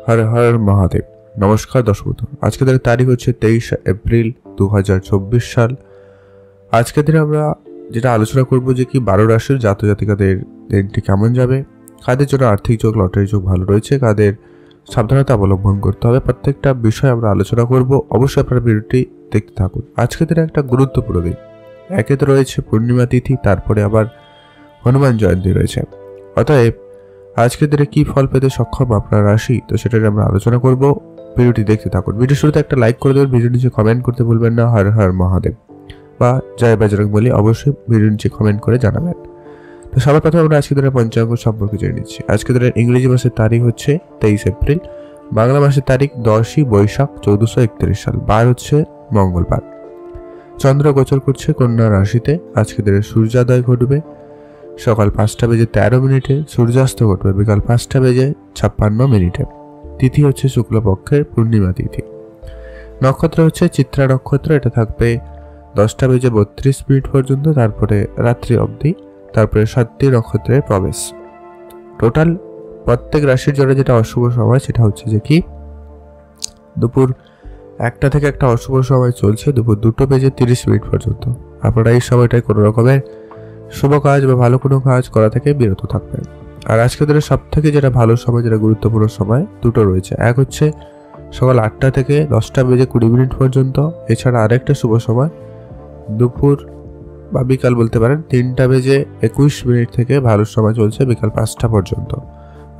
হর হর মহাদেব। নমস্কার দর্শক বন্ধু, আজকে তারিখ হচ্ছে 23 এপ্রিল 2024 সাল। আজকে দিনে আমরা যেটা আলোচনা করব যে কি 12 রাশির জাতক জাতিকাদের দিনটি কেমন যাবে, কাদের জন্য আর্থিক যোগ লটারি যোগ ভালো রয়েছে, কাদের সাবধানতা অবলম্বন করতে হবে, প্রত্যেকটা বিষয় আমরা আলোচনা করব। অবশ্যই আপনারা ভিডিওটি দেখতে থাকুন। আজকে দিনে একটা গুরুত্বপূর্ণ দিন, একে তো রয়েছে পূর্ণিমা তিথি, তারপরে আবার হনুমান জয়ন্তী রয়েছে। অতএব আজকের দিনে কি ফল পেতে সক্ষম আপনার রাশি, তো সেটা আমরা আলোচনা করব। ভিডিওটি দেখতে থাকুন। ভিডিও শুরুতে একটা লাইক করে দেবেন, ভিডিও নিচে কমেন্ট করতে ভুলবেন না হর হর মহাদেব বা জয় বজরং বলি অবশ্যই ভিডিও নিচে কমেন্ট করে জানাবেন। তো সবার প্রথমে আমরা আজকের দিনের পঞ্চাঙ্গ সম্পর্কে জেনে নিচ্ছি। আজকের দিনের ইংরেজি মাসের তারিখ হচ্ছে 23 এপ্রিল, বাংলা মাসের তারিখ 10ই বৈশাখ 1431 সাল, বার হচ্ছে মঙ্গলবার। চন্দ্র গোচর করছে কন্যা রাশিতে। আজকের দিনে সূর্যোদয় ঘটবে সকাল 5টা বেজে 13 মিনিটে, সূর্যাস্ত ঘটবে বিকাল 5টা বেজে 56 মিনিটে। তিথি হচ্ছে শুক্লপক্ষের পূর্ণিমা তিথি। নক্ষত্র হচ্ছে চিত্রা নক্ষত্র, এটা থাকবে 10টা বেজে 32 মিনিট পর্যন্ত, তারপরে রাত্রি অবধি, তারপরে সাতটি নক্ষত্রের প্রবেশ। টোটাল প্রত্যেক রাশির জন্য যেটা অশুভ সময় সেটা হচ্ছে যে কি দুপুর 1টা থেকে একটা অশুভ সময় চলছে দুপুর 2টো বেজে 30 মিনিট পর্যন্ত। আপনারা এই সময়টায় কোনো রকমের শুভ কাজ বা ভালো কোনো কাজ করা থেকে বিরত থাকবেন। আর আজকের দিনে সব থেকে যেটা ভালো সময়, যেটা গুরুত্বপূর্ণ সময় দুটো রয়েছে। এক হচ্ছে সকাল 8টা থেকে 10টা বেজে 20 মিনিট পর্যন্ত। এছাড়া আরেকটা শুভ সময় দুপুর বা বিকাল বলতে পারেন 3টা বেজে 21 মিনিট থেকে ভালো সময় চলছে বিকাল 5টা পর্যন্ত।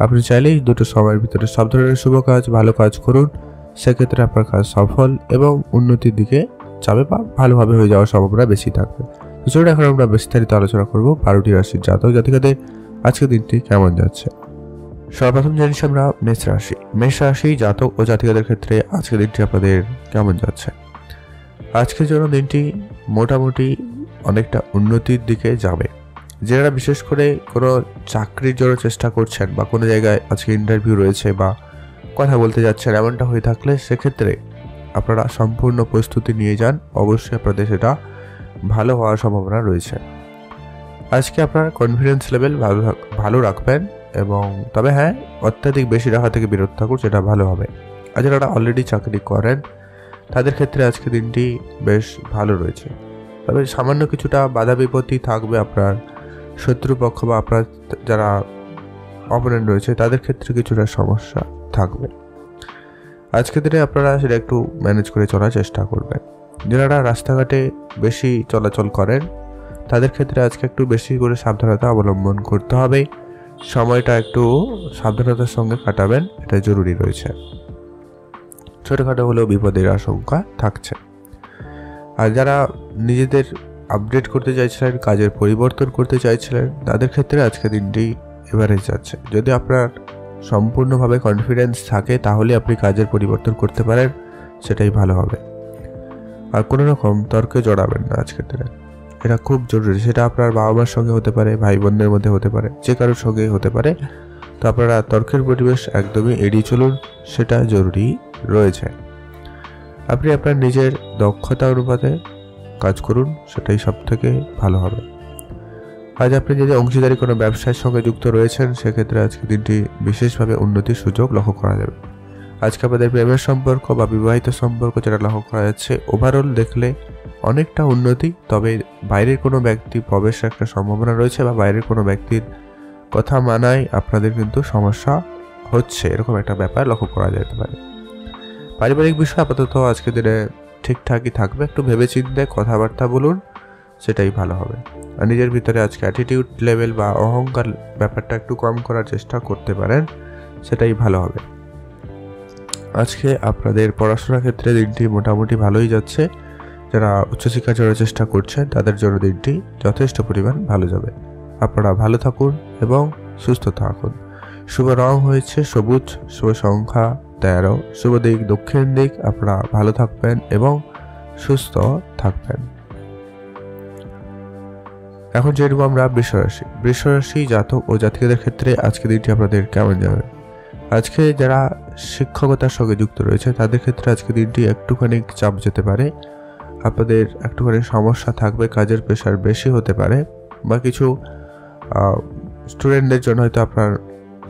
আপনি চাইলেই দুটো সময়ের ভিতরে সব ধরনের শুভ কাজ ভালো কাজ করুন, সেক্ষেত্রে আপনার কাজ সফল এবং উন্নতির দিকে যাবে বা ভালোভাবে হয়ে যাওয়ার সম্ভাবনা বেশি থাকবে। চলুন এখন আমরা বিস্তারিত আলোচনা করব 12টি রাশির জাতক জাতিকাদের আজকের দিনটি কেমন যাচ্ছে। সর্বপ্রথম জানিস আমরা মেষ রাশি। মেষ রাশি জাতক ও জাতিকাদের ক্ষেত্রে আজকের দিনটি আপনাদের কেমন যাচ্ছে। আজকের জন্য দিনটি মোটামুটি অনেকটা উন্নতির দিকে যাবে। যারা বিশেষ করে কোনো চাকরির জন্য চেষ্টা করছেন বা কোনো জায়গায় আজকে ইন্টারভিউ রয়েছে বা কথা বলতে যাচ্ছেন, এমনটা হয়ে থাকলে সেক্ষেত্রে আপনারা সম্পূর্ণ প্রস্তুতি নিয়ে যান। অবশ্যই আপনাদের সেটা ভালো হওয়ার সম্ভাবনা রয়েছে। আজকে আপনার কনফিডেন্স লেভেল ভালো রাখবেন, এবং তবে হ্যাঁ, অত্যাধিক বেশি রাখা থেকে বিরত থাকুন, সেটা ভালো হবে। আর যারা অলরেডি চাকরি করেন তাদের ক্ষেত্রে আজকে দিনটি বেশ ভালো রয়েছে। তবে সামান্য কিছুটা বাধা বিপত্তি থাকবে আপনার শত্রুপক্ষ বা আপনার যারা অপোনেন্ট রয়েছে তাদের ক্ষেত্রে কিছুটা সমস্যা থাকবে। আজকের দিনে আপনারা সেটা একটু ম্যানেজ করে চলার চেষ্টা করবেন। যারা রাস্তাঘাটে বেশি চলাচল করেন তাদের ক্ষেত্রে আজকে একটু বেশি করে সাবধানতা অবলম্বন করতে হবে। সময়টা একটু সাবধানতার সঙ্গে কাটাবেন, এটা জরুরি রয়েছে। ছোটোখাটো হলেও বিপদের আশঙ্কা থাকছে। আর যারা নিজেদের আপডেট করতে চাইছিলেন, কাজের পরিবর্তন করতে চাইছিলেন, তাদের ক্ষেত্রে আজকে দিনটি এভারেজ যাচ্ছে। যদি আপনার সম্পূর্ণভাবে কনফিডেন্স থাকে তাহলে আপনি কাজের পরিবর্তন করতে পারেন, সেটাই ভালো হবে। আর কোনো রকম তর্কে জড়াবেন না আজকের দিনে, এটা খুব জরুরি। সেটা আপনার বাবা মার সঙ্গে হতে পারে, ভাই বোনদের মধ্যে হতে পারে, যে কারোর সঙ্গেই হতে পারে। তো আপনারা তর্কের পরিবেশ একদমই এড়িয়ে চলুন, সেটা জরুরি রয়েছে। আপনি আপনার নিজের দক্ষতা অনুপাতে কাজ করুন, সেটাই সব থেকে ভালো হবে। আজ আপনি যদি অংশীদারি কোনো ব্যবসার সঙ্গে যুক্ত রয়েছেন সেক্ষেত্রে আজকে দিনটি বিশেষভাবে উন্নতির সুযোগ লক্ষ্য করা যাবে। আজকে আপনাদের প্রেমের সম্পর্ক বা বিবাহিত সম্পর্ক যেটা লক্ষ্য করা যাচ্ছে, ওভারঅল দেখলে অনেকটা উন্নতি। তবে বাইরের কোনো ব্যক্তি প্রবেশের একটা সম্ভাবনা রয়েছে বা বাইরের কোনো ব্যক্তির কথা মানায় আপনাদের কিন্তু সমস্যা হচ্ছে, এরকম একটা ব্যাপার লক্ষ্য করা যেতে পারে। পারিবারিক বিষয় আপাতত আজকে দিনে ঠিকঠাকই থাকবে। একটু ভেবেচিন্তে কথাবার্তা বলুন, সেটাই ভালো হবে। আর নিজের ভিতরে আজকে অ্যাটিটিউড লেভেল বা অহংকার ব্যাপারটা একটু কম করার চেষ্টা করতে পারেন, সেটাই ভালো হবে। আজকে আপনাদের পড়াশোনার ক্ষেত্রে দিনটি মোটামুটি ভালোই যাচ্ছে। যারা উচ্চশিক্ষার জন্য চেষ্টা করছেন তাদের জন্য দিনটি যথেষ্ট পরিমাণ ভালো যাবে। আপনারা ভালো থাকুন এবং সুস্থ থাকুন। শুভ রং হয়েছে সবুজ, শুভ সংখ্যা 13, শুভ দিক দক্ষিণ দিক। আপনারা ভালো থাকবেন এবং সুস্থ থাকবেন। এখন জেনব আমরা বৃষরাশি। বৃষরাশি জাতক ও জাতিকাদের ক্ষেত্রে আজকে দিনটি আপনাদের কেমন যাবে। আজকে যারা শিক্ষকতার সঙ্গে যুক্ত রয়েছে তাদের ক্ষেত্রে আজকে দিনটি একটুখানি চাপ যেতে পারে, আপনাদের একটুখানি সমস্যা থাকবে, কাজের প্রেশার বেশি হতে পারে, বা কিছু স্টুডেন্টদের জন্য হয়তো আপনার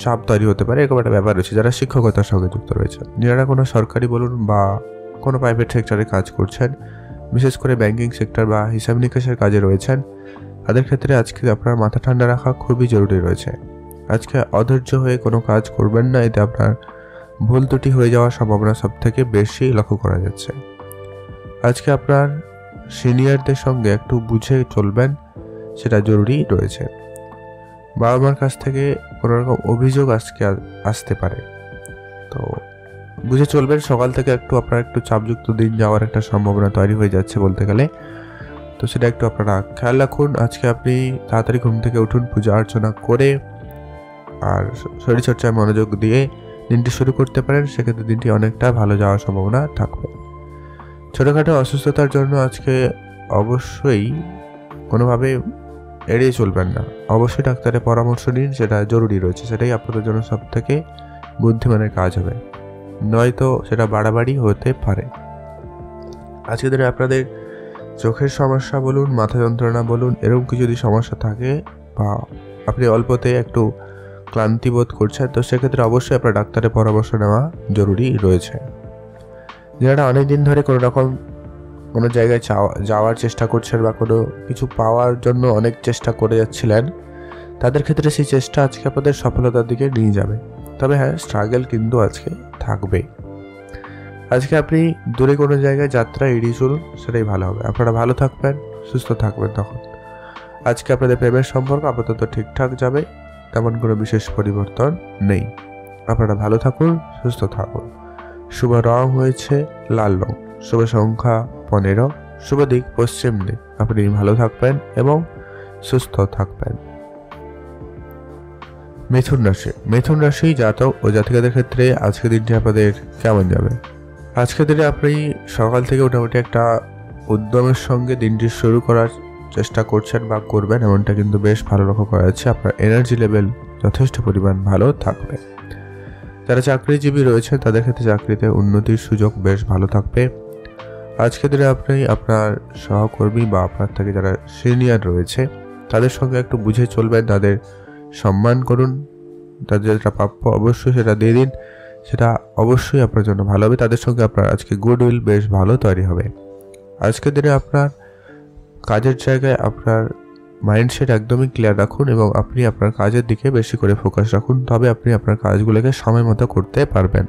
চাপ তৈরি হতে পারে, এরকম একটা ব্যাপার রয়েছে। যারা শিক্ষকতার সঙ্গে যুক্ত রয়েছেন, যারা কোনো সরকারি বলুন বা কোনো প্রাইভেট সেক্টরে কাজ করছেন, বিশেষ করে ব্যাংকিং সেক্টর বা হিসাব নিকাশের কাজে রয়েছেন, তাদের ক্ষেত্রে আজকে আপনার মাথা ঠান্ডা রাখা খুবই জরুরি রয়েছে। আজকে অধৈর্য হয়ে কোনো কাজ করবেন না, এতে আপনার ভুল ত্রুটি হয়ে যাওয়ার সম্ভাবনা সব থেকে বেশি লক্ষ্য করা যাচ্ছে। আজকে আপনার সিনিয়রদের সঙ্গে একটু বুঝে চলবেন, সেটা জরুরি রয়েছে। বাবা মার কাছ থেকে কোনো রকম অভিযোগ আজকে আসতে পারে, তো বুঝে চলবেন। সকাল থেকে আপনার একটু চাপযুক্ত দিন যাওয়ার একটা সম্ভাবনা তৈরি হয়ে যাচ্ছে বলতে গেলে, তো সেটা একটু আপনারা খেয়াল রাখুন। আজকে আপনি তাড়াতাড়ি ঘুম থেকে উঠুন, পূজা অর্চনা করে আর শরীরচর্চায় মনোযোগ দিয়ে দিনটি শুরু করতে পারেন, সেক্ষেত্রে দিনটি অনেকটা ভালো যাওয়ার সম্ভাবনা থাকবে। ছোটোখাটো অসুস্থতার জন্য আজকে অবশ্যই কোনোভাবে এড়িয়ে চলবেন না, অবশ্যই ডাক্তারের পরামর্শ নিন, সেটা জরুরি রয়েছে। সেটাই আপনাদের জন্য সব থেকে বুদ্ধিমানের কাজ হবে, নয়তো সেটা বাড়াবাড়ি হতে পারে। আজকে দিনে আপনাদের চোখের সমস্যা বলুন, মাথা যন্ত্রণা বলুন, এরকম কিছু যদি সমস্যা থাকে বা আপনি অল্পতে একটু ক্লান্তি বোধ করছেন, তো সেক্ষেত্রে অবশ্যই আপনার ডাক্তারের পরামর্শ নেওয়া জরুরি রয়েছে। যারা অনেক দিন ধরে কোনো রকম কোনো জায়গায় যাওয়ার চেষ্টা করছেন বা কোনো কিছু পাওয়ার জন্য অনেক চেষ্টা করে যাচ্ছিলেন, তাদের ক্ষেত্রে সেই চেষ্টা আজকে আপনাদের সফলতার দিকে নিয়ে যাবে। তবে হ্যাঁ, স্ট্রাগল কিন্তু আজকে থাকবে। আজকে আপনি দূরে কোনো জায়গায় যাত্রা এড়িয়ে চলুন, সেটাই ভালো হবে। আপনারা ভালো থাকবেন, সুস্থ থাকবেন। তখন আজকে আপনাদের প্রেমের সম্পর্ক আপাতত ঠিকঠাক যাবে, তেমন কোনো বিশেষ পরিবর্তন নেই। আপনারা ভালো থাকুন, সুস্থ থাকুন। শুভ রং হয়েছে লাল রং, শুভ সংখ্যা 15, শুভ দিক পশ্চিম দিক। আপনি ভালো থাকবেন এবং সুস্থ থাকবেন। মিথুন রাশি জাতক ও জাতিকাদের ক্ষেত্রে আজকের দিনটি আপনাদের কেমন যাবে? আজকের দিনে আপনি সকাল থেকে মোটামুটি একটা উদ্যমের সঙ্গে দিনটি শুরু করার চেষ্টা করছেন বা করবেন, এমনটা কিন্তু বেশ ভালো লক্ষ্য করা যাচ্ছে। আপনার এনার্জি লেভেল যথেষ্ট পরিমাণ ভালো থাকবে। যারা চাকরিজীবী রয়েছেন, তাদের ক্ষেত্রে চাকরিতে উন্নতির সুযোগ বেশ ভালো থাকবে। আজকের দিনে আপনি আপনার সহকর্মী বা আপনার থেকে যারা সিনিয়র রয়েছে, তাদের সঙ্গে একটু বুঝে চলবেন, তাদের সম্মান করুন, তাদের যেটা প্রাপ্য অবশ্যই সেটা দিয়ে দিন, সেটা অবশ্যই আপনার জন্য ভালো হবে। তাদের সঙ্গে আপনার আজকে গুডউইল বেশ ভালো তৈরি হবে। আজকের দিনে আপনার কাজের জায়গায় আপনার মাইন্ডসেট একদমই ক্লিয়ার রাখুন এবং আপনি আপনার কাজের দিকে বেশি করে ফোকাস রাখুন, তবে আপনি আপনার কাজগুলোকে সময় মতো করতে পারবেন।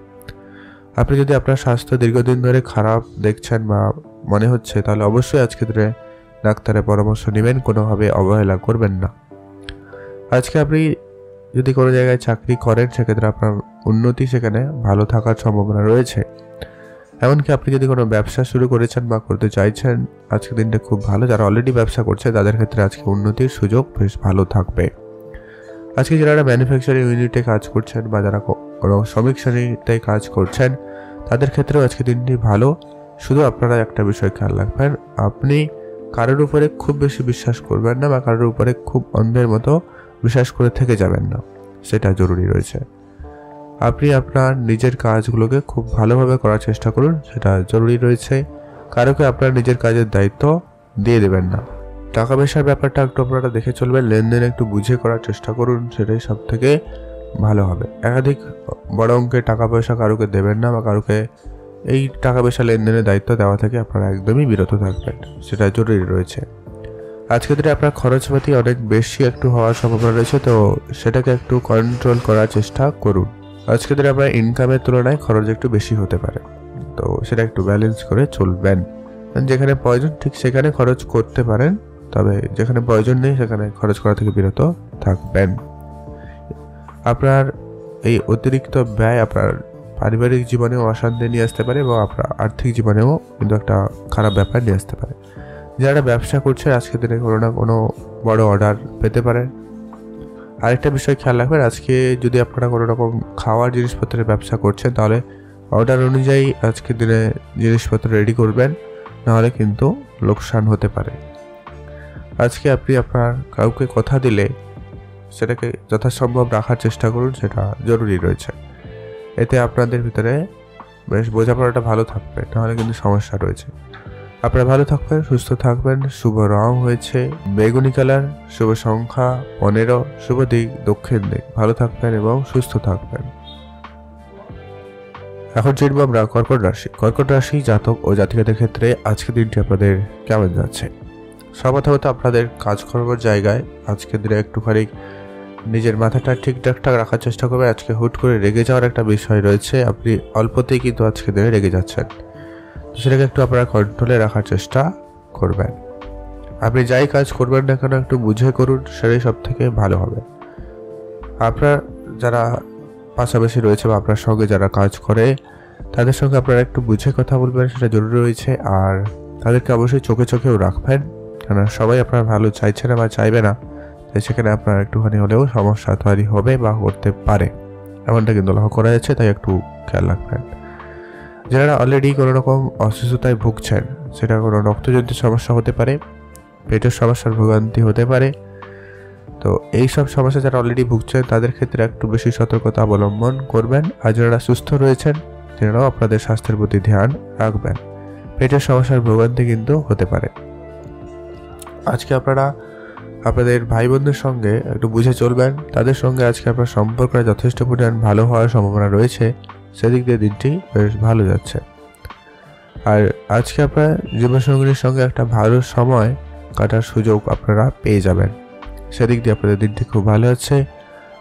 আপনি যদি আপনার স্বাস্থ্য দীর্ঘদিন ধরে খারাপ দেখছেন বা মনে হচ্ছে, তাহলে অবশ্যই আজকের দিনে ডাক্তারের পরামর্শ নেবেন, কোনোভাবে অবহেলা করবেন না। আজকে আপনি যদি কোনো জায়গায় চাকরি করেন, সেক্ষেত্রে আপনার উন্নতি সেখানে ভালো থাকার সম্ভাবনা রয়েছে। এমনকি আপনি যদি কোনো ব্যবসা শুরু করেছেন বা করতে চাইছেন, আজকের দিনটা খুব ভালো। যারা অলরেডি ব্যবসা করছে, তাদের ক্ষেত্রে আজকে উন্নতির সুযোগ বেশ ভালো থাকবে। আজকে যারা ম্যানুফ্যাকচারিং ইউনিটে কাজ করছেন বা যারা কোনো শ্রমিক শ্রেণীতে কাজ করছেন, তাদের ক্ষেত্রেও আজকে দিনটি ভালো। শুধু আপনারা একটা বিষয় খেয়াল রাখবেন, আপনি কারোর উপরে খুব বেশি বিশ্বাস করবেন না বা কারোর উপরে খুব অন্ধের মতো বিশ্বাস করে থেকে যাবেন না, সেটা জরুরি রয়েছে। আপনি আপনার নিজের কাজগুলোকে খুব ভালোভাবে করার চেষ্টা করুন, সেটা জরুরি রয়েছে। কারোকে আপনার নিজের কাজের দায়িত্ব দিয়ে দেবেন না। টাকা পয়সার ব্যাপারটা একটু আপনারা দেখে চলবেন, লেনদেন একটু বুঝে করার চেষ্টা করুন, সেটাই সব থেকে ভালো হবে। একাধিক বড় অঙ্কের টাকা পয়সা কারোকে দেবেন না বা কারোকে এই টাকা পয়সা লেনদেনের দায়িত্ব দেওয়া থেকে আপনারা একদমই বিরত থাকবেন, সেটা জরুরি রয়েছে। আজকের দিনে আপনার খরচপাতি অনেক বেশি একটু হওয়ার সম্ভাবনা রয়েছে, তো সেটাকে একটু কন্ট্রোল করার চেষ্টা করুন। আজকের দিনে আপনার ইনকামের তুলনায় খরচ একটু বেশি হতে পারে, তো সেটা একটু ব্যালেন্স করে চলবেন। যেখানে প্রয়োজন ঠিক সেখানে খরচ করতে পারেন, তবে যেখানে প্রয়োজন নেই সেখানে খরচ করা থেকে বিরত থাকবেন। আপনার এই অতিরিক্ত ব্যয় আপনার পারিবারিক জীবনেও অশান্তি নিয়ে আসতে পারে এবং আপনার আর্থিক জীবনেও কিন্তু একটা খারাপ ব্যাপার নিয়ে আসতে পারে। যারা ব্যবসা করছে, আজকের দিনে কোনো না কোনো বড় অর্ডার পেতে পারেন। আরেকটা বিষয় খেয়াল রাখবেন, আজকে যদি আপনারা কোনো রকম খাওয়ার জিনিসপত্রের ব্যবসা করছেন, তাহলে অর্ডার অনুযায়ী আজকের দিনে জিনিসপত্র রেডি করবেন, নাহলে কিন্তু লোকসান হতে পারে। আজকে আপনি আপনার কাউকে কথা দিলে সেটাকে যথাসম্ভব রাখার চেষ্টা করুন, সেটা জরুরি রয়েছে। এতে আপনাদের ভিতরে বেশ বোঝাপড়াটা ভালো থাকবে, নাহলে কিন্তু সমস্যা রয়েছে। আপনারা ভালো থাকবেন, সুস্থ থাকবেন। শুভ রং হয়েছে বেগুনি কালার, শুভ সংখ্যা 15, শুভ দিক দক্ষিণ দিক। ভালো থাকবেন এবং সুস্থ থাকবেন। এখন জানবো আমরা কর্কট রাশি। কর্কট রাশি জাতক ও জাতিকাদের ক্ষেত্রে আজকের দিনটি আপনাদের কেমন যাচ্ছে। সর্বপ্রথমত আপনাদের কাজকর্মের জায়গায় আজকের দিনে একটুখানি নিজের মাথাটা ঠিকঠাক রাখার চেষ্টা করবেন। আজকে হুট করে রেগে যাওয়ার একটা বিষয় রয়েছে, আপনি অল্পতেই কিন্তু আজকের দিনে রেগে যাচ্ছেন, সেটাকে একটু আপনারা কন্ট্রোলে রাখার চেষ্টা করবেন। আপনি যাই কাজ করবেন না কেন একটু বুঝে করুন, সেটাই সব থেকে ভালো হবে। আপনার যারা পাশাপাশি রয়েছে বা আপনার সঙ্গে যারা কাজ করে তাদের সঙ্গে আপনারা একটু বুঝে কথা বলবেন, সেটা জরুরি রয়েছে। আর তাদেরকে অবশ্যই চোখে চোখেও রাখবেন, কারণ সবাই আপনার ভালো চাইছে না বা চাইবে না, তাই সেখানে আপনার একটুখানি হলেও সমস্যা তৈরি হবে বা করতে পারে, এমনটা কিন্তু লক্ষ্য করা যাচ্ছে। তাই একটু খেয়াল রাখবেন। যারা অলরেডি কোনো রকম অসুস্থতায় ভুগছেন, সেটা কোনো রক্তজনিত সমস্যা হতে পারে, পেটের সমস্যার ভোগান্তি হতে পারে, তো এই সব সমস্যা যারা অলরেডি ভুগছেন তাদের ক্ষেত্রে একটু বেশি সতর্কতা অবলম্বন করবেন। আর যারা সুস্থ রয়েছেন তেনারাও আপনাদের স্বাস্থ্যের প্রতি ধ্যান রাখবেন। পেটের সমস্যার ভোগান্তি কিন্তু হতে পারে। আজকে আপনারা আপনাদের ভাই বোনদের সঙ্গে একটু বুঝে চলবেন, তাদের সঙ্গে আজকে আপনার সম্পর্কটা যথেষ্ট পরিমাণ ভালো হওয়ার সম্ভাবনা রয়েছে, সেদিক দিয়ে দিনটি বেশ ভালো যাচ্ছে। আর আজকে আপনার জীবনসঙ্গীর সঙ্গে একটা ভালো সময় কাটার সুযোগ আপনারা পেয়ে যাবেন, সেদিক দিয়ে আপনাদের দিনটি খুব ভালো হচ্ছে।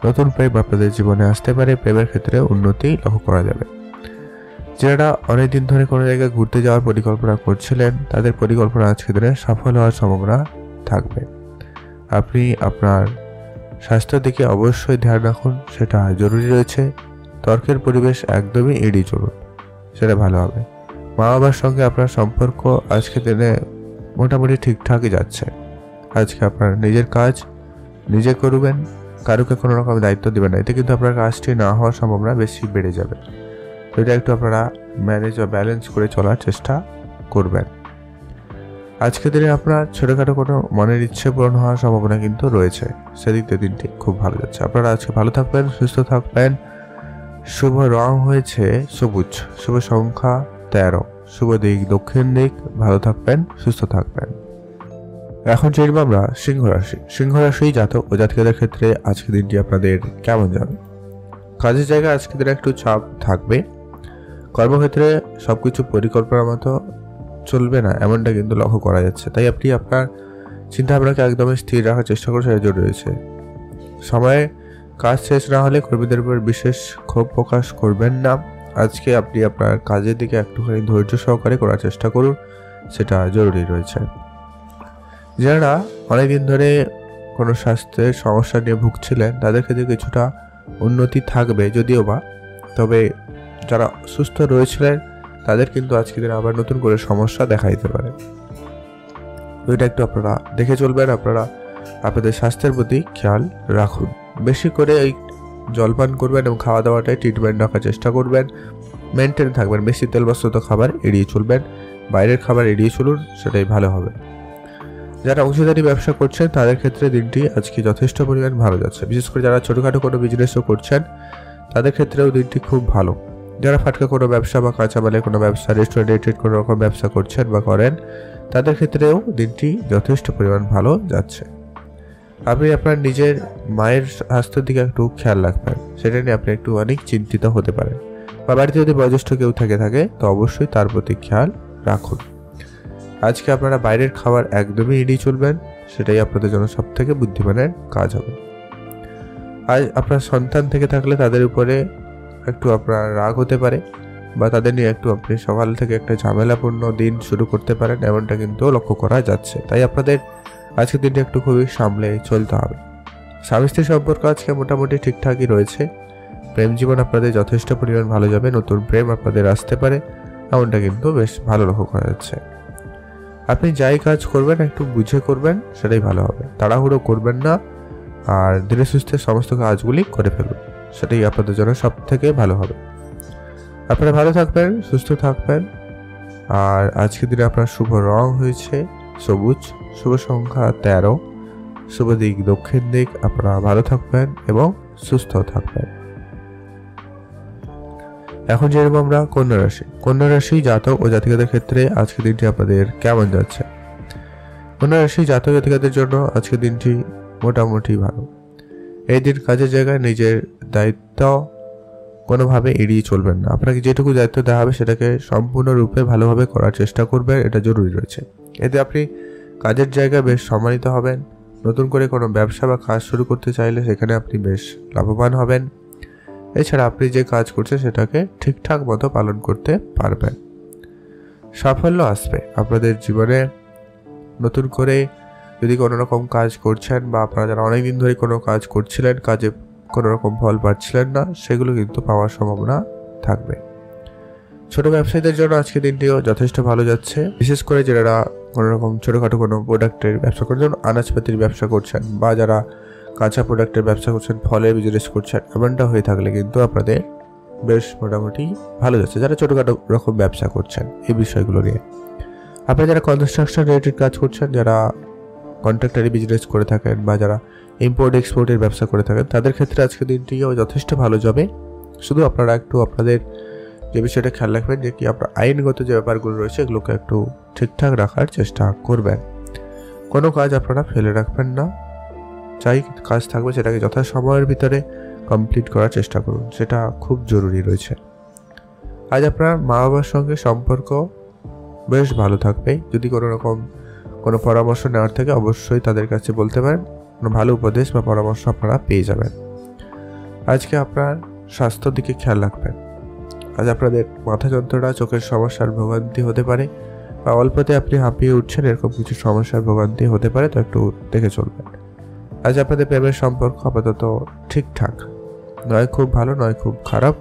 নতুন প্রেম আপনাদের জীবনে আসতে পারে, প্রেমের ক্ষেত্রে উন্নতি লক্ষ্য করা যাবে। যারা অনেকদিন ধরে কোনো জায়গায় ঘুরতে যাওয়ার পরিকল্পনা করছিলেন তাদের পরিকল্পনা আজকে দিনে সফল হওয়ার সম্ভাবনা থাকবে। আপনি আপনার স্বাস্থ্যের দিকে অবশ্যই ধ্যান রাখুন, সেটা জরুরি রয়েছে। তর্কের পরিবেশ একদমই এড়িয়ে চলুন, সেটা ভালো হবে। মা বাবার সঙ্গে আপনার সম্পর্ক আজকে দিনে মোটামুটি ঠিকঠাকই যাচ্ছে। আজকে আপনার নিজের কাজ নিজে করবেন, কারুকে কোনো রকম দায়িত্ব দেবেন না, এতে কিন্তু আপনার কাজটি না হওয়ার সম্ভাবনা বেশি বেড়ে যাবে। তো এটা একটু আপনারা ম্যানেজ বা ব্যালেন্স করে চলার চেষ্টা করবেন। আজকের দিনে আপনার ছোটোখাটো কোনো মনের ইচ্ছে পূরণ হওয়ার সম্ভাবনা কিন্তু রয়েছে, সেদিক দিয়ে দিনটি খুব ভালো যাচ্ছে। আপনারা আজকে ভালো থাকবেন, সুস্থ থাকবেন। শুভ রং হয়েছে সবুজ, শুভ সংখ্যা 13, শুভ দিক দক্ষিণ দিক। ভালো থাকবেন, সুস্থ থাকবেন। এখন জানবো আমরা সিংহ রাশি। সিংহ রাশি জাতক ও জাতিকাদের ক্ষেত্রে আজকের দিনটি আপনাদের কেমন যাবে। কাজের জায়গায় আজকের দিনে একটু চাপ থাকবে। কর্মক্ষেত্রে সবকিছু পরিকল্পনার মতো চলবে না, এমনটা কিন্তু লক্ষ্য করা যাচ্ছে। তাই আপনি আপনার চিন্তাভাবনাকে একদমই স্থির রাখার চেষ্টা করে সেটা জরুরি রয়েছে। সময়ে কাজ শেষ না হলে কর্মীদের উপর বিশেষ ক্ষোভ প্রকাশ করবেন না। আজকে আপনি আপনার কাজের দিকে একটুখানি ধৈর্য সহকারে করার চেষ্টা করুন, সেটা জরুরি রয়েছে। যারা অনেকদিন ধরে কোনো স্বাস্থ্যের সমস্যা নিয়ে ভুগছিলেন তাদের ক্ষেত্রে কিছুটা উন্নতি থাকবে যদিও বা, তবে যারা সুস্থ রয়েছিলেন তাদের কিন্তু আজকে দিনে আবার নতুন করে সমস্যা দেখা দিতে পারে। তো এটা একটু আপনারা দেখে চলবেন। আপনারা আপনাদের স্বাস্থ্যের প্রতি খেয়াল রাখুন, বেশি করে এই জলপান করবেন এবং খাওয়া দাওয়াটায় ট্রিটমেন্ট রাখার চেষ্টা করবেন, মেনটেন থাকবেন। বেশি তেলবস্তুত খাবার এড়িয়ে চলবেন, বাইরের খাবার এড়িয়ে চলুন, সেটাই ভালো হবে। যারা অংশীদারি ব্যবসা করছেন তাদের ক্ষেত্রে দিনটি আজকে যথেষ্ট পরিমাণ ভালো যাচ্ছে। বিশেষ করে যারা ছোটোখাটো কোনো বিজনেসও করছেন তাদের ক্ষেত্রেও দিনটি খুব ভালো। যারা ফাটকা কোনো ব্যবসা বা কাঁচামালের কোনো ব্যবসা, রেস্টুরেন্টেড কোনো রকম ব্যবসা করছেন বা করেন তাদের ক্ষেত্রেও দিনটি যথেষ্ট পরিমাণ ভালো যাচ্ছে। আপনি আপনার নিজের মায়ের স্বাস্থ্যের দিকে একটু খেয়াল রাখবেন, সেটা নিয়ে আপনি একটু অনেক চিন্তিত হতে পারেন। বা বাড়িতে যদি বয়োজ্যেষ্ঠ কেউ থাকে তো অবশ্যই তার প্রতি খেয়াল রাখুন। আজকে আপনারা বাইরের খাবার একদমই এড়িয়ে চলবেন, সেটাই আপনাদের জন্য সব থেকে বুদ্ধিমানের কাজ হবে। আজ আপনার সন্তান থেকে থাকলে তাদের উপরে একটু আপনার রাগ হতে পারে, বা তাদের নিয়ে একটু আপনি সকাল থেকে একটা ঝামেলাপূর্ণ দিন শুরু করতে পারেন, এমনটা কিন্তু লক্ষ্য করা যাচ্ছে। তাই আপনাদের আজকের দিনটা একটু খুবই সামলে চলতে হবে। স্বামী স্ত্রীর সম্পর্ক আজকে মোটামুটি ঠিকঠাকই রয়েছে। প্রেম জীবন আপনাদের যথেষ্ট পরিমাণ ভালো যাবে, নতুন প্রেম আপনাদের আসতে পারে, এমনটা কিন্তু বেশ ভালো লক্ষ্য করা যাচ্ছে। আপনি যাই কাজ করবেন একটু বুঝে করবেন, সেটাই ভালো হবে। তাড়াহুড়ো করবেন না, আর ধীরে সুস্থে সমস্ত কাজগুলি করে ফেলুন, সেটাই আপনাদের জন্য সব থেকে ভালো হবে। আপনারা ভালো থাকবেন, সুস্থ থাকবেন। আর আজকের দিনে আপনার শুভ রং হয়েছে সবুজ, শুভ সংখ্যা 13, শুভ দিক দক্ষিণ দিক। আপনারা ভালো থাকবেন এবং সুস্থ থাকবেন। এখন জেনে নেব আমরা কন্যা রাশি জাতক ও জাতিকাদের ক্ষেত্রে আজকের দিনটি আপনাদের কেমন যাচ্ছে। কন্যা রাশি জাতক জাতিকাদের জন্য আজকের দিনটি মোটামুটি ভালো। এই দিন কাজের জায়গায় নিজের দায়িত্ব কোনোভাবে এড়িয়ে চলবেন না। আপনাকে যেটুকু দায়িত্ব দেওয়া হবে সেটাকে সম্পূর্ণরূপে ভালোভাবে করার চেষ্টা করবেন, এটা জরুরি রয়েছে। এতে আপনি কাজের জায়গায় বেশ সম্মানিত হবেন। নতুন করে কোনো ব্যবসা বা কাজ শুরু করতে চাইলে সেখানে আপনি বেশ লাভবান হবেন। এছাড়া আপনি যে কাজ করছেন সেটাকে ঠিকঠাক মতো পালন করতে পারবেন। সাফল্য আসবে আপনাদের জীবনে। নতুন করে যদি কোনো রকম কাজ করছেন বা আপনারা যারা অনেকদিন ধরে কোনো কাজ করছিলেন, কাজে কোনো রকম ফল পাচ্ছিলেন না, সেগুলো কিন্তু পাওয়ার সম্ভাবনা থাকবে। ছোট ব্যবসায়ীদের জন্য আজকে দিনটিও যথেষ্ট ভালো যাচ্ছে। বিশেষ করে যারা কোনো রকম ছোটোখাটো কোনো প্রোডাক্টের ব্যবসা করছেন, আনাজপাতির ব্যবসা করছেন বা যারা কাঁচা প্রোডাক্টের ব্যবসা করছেন, ফলের বিজনেস করছেন, এমনটা হয়ে থাকলে কিন্তু আপনাদের বেশ মোটামুটি ভালো যাচ্ছে। যারা ছোটোখাটো রকম ব্যবসা করছেন এই বিষয়গুলো নিয়ে, আপনারা যারা কনস্ট্রাকশন রিলেটেড কাজ করছেন, যারা কন্ট্রাক্টারি বিজনেস করে থাকেন বা যারা ইম্পোর্ট এক্সপোর্টের ব্যবসা করে থাকেন, তাদের ক্ষেত্রে আজকে দিনটিও যথেষ্ট ভালো যাবে। শুধু আপনারা একটু আপনাদের যে বিষয়টা খেয়াল রাখবেন যে কি আপনার আইনগত যে ব্যাপারগুলো রয়েছে এগুলোকে একটু ঠিকঠাক রাখার চেষ্টা করবেন। কোনো কাজ আপনারা ফেলে রাখবেন না। যাই কাজ থাকবে সেটাকে যথাসময়ের ভিতরে কমপ্লিট করার চেষ্টা করুন, সেটা খুব জরুরি রয়েছে। আজ আপনার মা বাবার সঙ্গে সম্পর্ক বেশ ভালো থাকবে। যদি কোনো রকম কোনো পরামর্শ নেওয়ার থেকে অবশ্যই তাদের কাছে বলতে পারেন, কোনো ভালো উপদেশ বা পরামর্শ আপনারা পেয়ে যাবেন। আজকে আপনার স্বাস্থ্যের দিকে খেয়াল রাখবেন। আজ আপনাদের মাথা যন্ত্রণা, চোখের সমস্যার ভোগান্তি হতে পারে বা অল্পতে আপনি হাঁপিয়ে উঠছেন, এরকম কিছু সমস্যার ভোগান্তি হতে পারে, তো একটু দেখে চলবেন। আজ আপনাদের প্রেমের সম্পর্ক আপাতত ঠিকঠাক, নয় খুব ভালো নয় খুব খারাপ।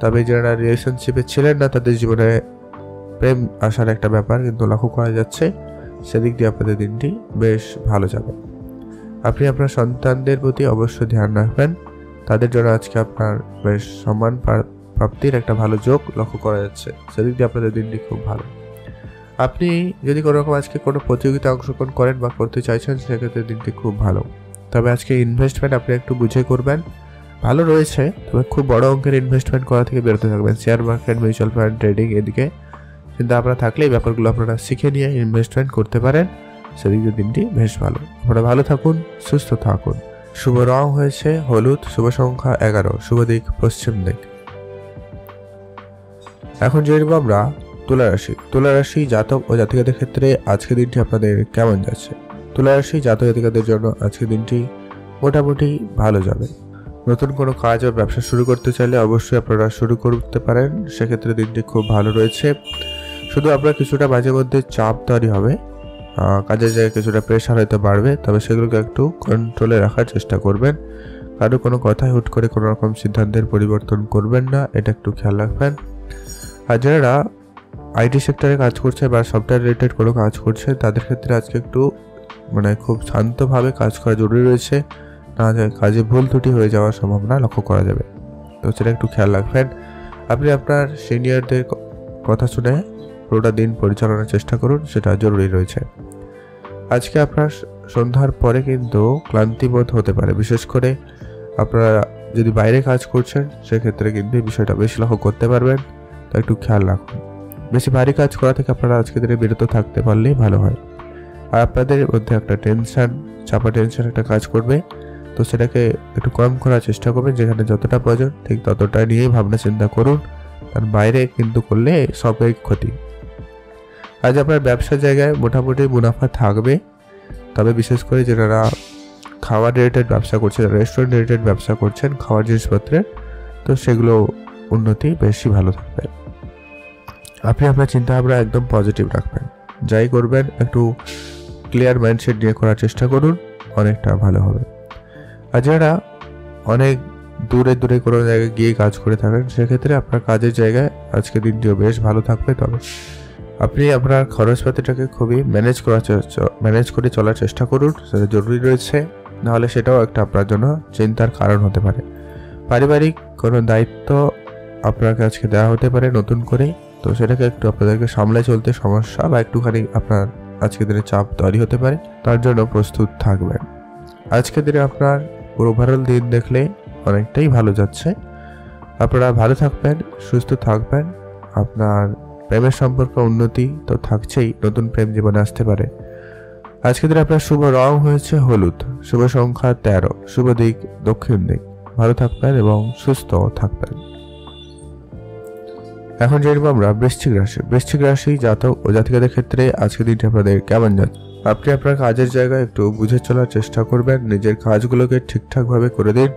তবে যারা রিলেশনশিপে ছিলেন না তাদের জীবনে প্রেম আসার একটা ব্যাপার কিন্তু লক্ষ্য করা যাচ্ছে। সেদিক দিয়ে আপনাদের দিনটি বেশ ভালো যাবে। আপনি আপনার সন্তানদের প্রতি অবশ্যই ধ্যান রাখবেন। তাদের জন্য আজকে আপনার বেশ সম্মান প্রাপ্তির একটা ভালো যোগ লক্ষ্য করা যাচ্ছে। সেদিক দিয়ে আপনাদের দিনটি খুব ভালো। আপনি যদি কোনো রকম আজকে কোনো প্রতিযোগিতা অংশগ্রহণ করেন বা করতে চাইছেন, সেক্ষেত্রে দিনটি খুব ভালো। তবে আজকে ইনভেস্টমেন্ট আপনি একটু বুঝে করবেন, ভালো রয়েছে। তবে খুব বড় অঙ্কের ইনভেস্টমেন্ট করা থেকে বেরোতে থাকবেন। Share market, mutual fund, trading এদিকে চিন্তা আপনারা থাকলে এই ব্যাপারগুলো আপনারা শিখে নিয়ে ইনভেস্টমেন্ট করতে পারেন। সেদিক দিয়ে দিনটি বেশ ভালো। আপনারা ভালো থাকুন, সুস্থ থাকুন। শুভ রং হয়েছে হলুদ, শুভ সংখ্যা 11, শুভ দিক পশ্চিম দিক। এখন জেনে নেব আমরা তুলা রাশি জাতক ও জাতিকাদের ক্ষেত্রে আজকের দিনটি আপনাদের কেমন যাচ্ছে। তুলা রাশি জাতক জাতিকাদের জন্য আজকের দিনটি মোটামুটি ভালো যাবে। নতুন কোনো কাজ বা ব্যবসা শুরু করতে চাইলে অবশ্যই আপনারা শুরু করতে পারেন, সেক্ষেত্রে দিনটি খুব ভালো রয়েছে। শুধু আপনার কিছুটা মাঝে মধ্যে চাপ তৈরি হবে, কাজের জায়গায় কিছুটা প্রেশার হয়তো বাড়বে, তবে সেগুলোকে একটু কন্ট্রোলে রাখার চেষ্টা করবেন। কারো কোনো কথায় হুট করে কোনো রকম সিদ্ধান্তের পরিবর্তন করবেন না, এটা একটু খেয়াল রাখবেন। আর যারা আইটি সেক্টরে কাজ করছে বা সফটওয়্যার রিলেটেড কোনো কাজ করছে, তাদের ক্ষেত্রে আজকে একটু খুব শান্তভাবে কাজ করা জরুরি রয়েছে, না কাজে ভুল ত্রুটি হয়ে যাওয়ার সম্ভাবনা লক্ষ্য করা যাবে, তো সেটা একটু খেয়াল রাখবেন। আপনি আপনার সিনিয়রদের কথা শুনে পুরোটা দিন পরিচালনার চেষ্টা করুন, সেটা জরুরি রয়েছে। আজকে আপনার সন্ধ্যার পরে কিন্তু ক্লান্তিবোধ হতে পারে, বিশেষ করে আপনারা যদি বাইরে কাজ করছেন সেক্ষেত্রে কিন্তু এই বিষয়টা বেশি লক্ষ্য করতে পারবেন, তো একটু খেয়াল রাখুন। বেশি ভারী কাজ করা থেকে আপনারা আজকে দিনে বিরত থাকতে পারলেই ভালো হয়। আর আপনাদের মধ্যে একটা চাপা টেনশন একটা কাজ করবে, তো সেটাকে একটু কম করার চেষ্টা করবেন। যেখানে যতটা প্রয়োজন ঠিক ততটা নিয়েই ভাবনা চিন্তা করুন, তার বাইরে কিন্তু করলে সবই ক্ষতি। আজ আপনার ব্যবসার জায়গায় মোটামুটি মুনাফা থাকবে, তবে বিশেষ করে যারা খাবার রিলেটেড ব্যবসা করছেন, রেস্টুরেন্ট রিলেটেড ব্যবসা করছেন খাবার জিনিসপত্রের, তো সেগুলো উন্নতি বেশি ভালো থাকবে। আপনি আপনার চিন্তাভাবনা একদম পজিটিভ রাখবেন, যাই করবেন একটু ক্লিয়ার মাইন্ডসেট নিয়ে করার চেষ্টা করুন, অনেকটা ভালো হবে। আর যারা অনেক দূরে কোনো জায়গায় গিয়ে কাজ করে থাকেন, সেক্ষেত্রে আপনার কাজের জায়গায় আজকে দিনটিও বেশ ভালো থাকবে। তবে আপনি আপনার খরচপাতিটাকে খুবই ম্যানেজ করে চলার চেষ্টা করুন, সেটা জরুরি রয়েছে, নাহলে সেটাও একটা আপনার জন্য চিন্তার কারণ হতে পারে। পারিবারিক কোনো দায়িত্ব আপনাকে আজকে দেওয়া হতে পারে নতুন করে, তো সেটাকে একটু আপনাদেরকে সামলে চলতে সমস্যা বা একটুখানি আপনার আজকের দিনে চাপ তৈরি হতে পারে, তার জন্য প্রস্তুত থাকবেন। আজকের দিনে আপনার ওভারঅল দিন দেখলে অনেকটাই ভালো যাচ্ছে। আপনারা ভালো থাকবেন, সুস্থ থাকবেন। আপনার প্রেমের সম্পর্ক উন্নতি তো থাকছেই, নতুন প্রেম জীবনে আসতে পারে। আজকের দিনে আপনার শুভ রং হয়েছে হলুদ, শুভ সংখ্যা 13, শুভ দিক দক্ষিণ দিক। ভালো থাকবেন এবং সুস্থ থাকবেন। এখন জানবো আমরা বৃশ্চিক রাশি জাতক ও জাতিকাদের ক্ষেত্রে আজকের দিনটি আপনাদের কেমন যাচ্ছে। আপনি আপনার কাজের জায়গায় একটু বুঝে চলার চেষ্টা করবেন, নিজের কাজগুলোকে ঠিকঠাকভাবে করে দিন,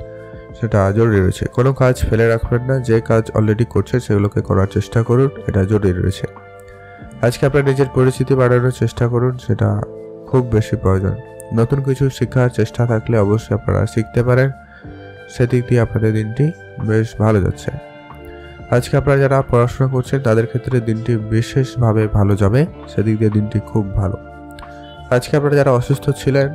সেটা জরুরি রয়েছে। কোনো কাজ ফেলে রাখবেন না, যে কাজ অলরেডি করছে সেগুলোকে করার চেষ্টা করুন, এটা জরুরি রয়েছে। আজকে আপনার নিজের পরিচিতি বাড়ানোর চেষ্টা করুন, সেটা খুব বেশি প্রয়োজন। নতুন কিছু শেখার চেষ্টা থাকলে অবশ্যই আপনারা শিখতে পারেন, সেদিক দিয়ে আপনাদের দিনটি বেশ ভালো যাচ্ছে। আজকে আপনারা যারা পড়াশোনা করছেন তাদের ক্ষেত্রে দিনটি বিশেষভাবে ভালো যাবে, সেদিক দিয়ে দিনটি খুব ভালো। আজকে আপনারা যারা অসুস্থ ছিলেন